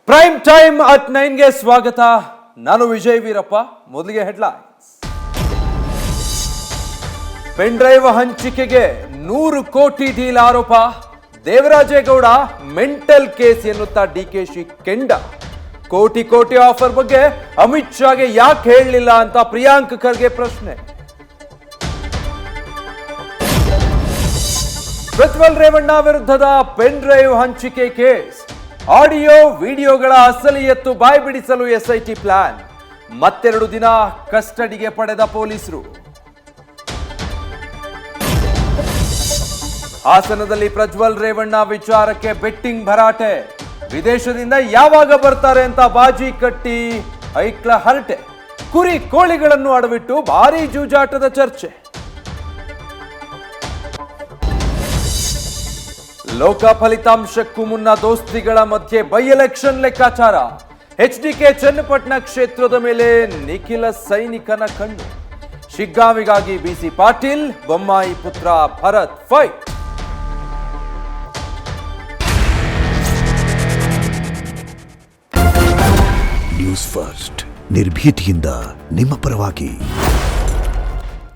Prime time at 9ಗೆ ಸ್ವಾಗತ. ನಾನು ವಿಜಯ್ ವೀರಪ್ಪ. ಮೊದಲಿಗೆ ಹೆಡ್ಲೈನ್ಸ್. ಪೆನ್ ಡ್ರೈವ್ ಹಂಚಿಕೆಗೆ 100 ಕೋಟಿ ಡೀಲ್ ಆರೋಪ. ದೇವರಾಜೇಗೌಡ ಮೆಂಟಲ್ ಕೇಸ್ ಎನ್ನುತ್ತಾ ಡಿಕೆಶಿ ಕೆಂಡ. ಕೋಟಿ ಕೋಟಿ ಆಫರ್ ಬಗ್ಗೆ ಅಮಿತ್ ಶಾಗೆ ಯಾಕೆ ಹೇಳಲಿಲ್ಲ ಅಂತ ಪ್ರಿಯಾಂಕ್ ಖರ್ಗೆ ಪ್ರಶ್ನೆ. ಪ್ರಜ್ವಲ್ ರೇವಣ್ಣ ವಿರುದ್ಧದ ಪೆನ್ ಡ್ರೈವ್ ಹಂಚಿಕೆ ಕೇಸ್. ಆಡಿಯೋ ವಿಡಿಯೋಗಳ ಅಸಲಿಯತ್ತು ಬಾಯ್ಬಿಡಿಸಲು ಎಸ್ಐಟಿ ಪ್ಲಾನ್. ಮತ್ತೆರಡು ದಿನ ಕಸ್ಟಡಿಗೆ ಪಡೆದ ಪೊಲೀಸರು. ಹಾಸನದಲ್ಲಿ ಪ್ರಜ್ವಲ್ ರೇವಣ್ಣ ವಿಚಾರಕ್ಕೆ ಬೆಟ್ಟಿಂಗ್ ಭರಾಟೆ. ವಿದೇಶದಿಂದ ಯಾವಾಗ ಬರ್ತಾರೆ ಅಂತ ಬಾಜಿ ಕಟ್ಟಿ ಐಕ್ಲ ಹರಟೆ. ಕುರಿ ಕೋಳಿಗಳನ್ನು ಅಡವಿಟ್ಟು ಭಾರೀ ಜೂಜಾಟದ ಚರ್ಚೆ. ಲೋಕ ಫಲಿತಾಂಶಕ್ಕೂ ಮುನ್ನ ದೋಸ್ತಿಗಳ ಮಧ್ಯೆ ಬೈ ಎಲೆಕ್ಷನ್ ಲೆಕ್ಕಾಚಾರ. ಎಚ್ಡಿಕೆ ಚನ್ನಪಟ್ಟಣ ಕ್ಷೇತ್ರದ ಮೇಲೆ ನಿಖಿಲ ಸೈನಿಕನ ಕಣ್ಣು. ಶಿಗ್ಗಾವಿಗಾಗಿ ಬಿಸಿ ಪಾಟೀಲ್, ಬೊಮ್ಮಾಯಿ ಪುತ್ರ ಭರತ್ ಫೈಟ್. ನ್ಯೂಸ್ ಫಸ್ಟ್ ನಿರ್ಭೀತಿಯಿಂದ ನಿಮ್ಮ ಪರವಾಗಿ.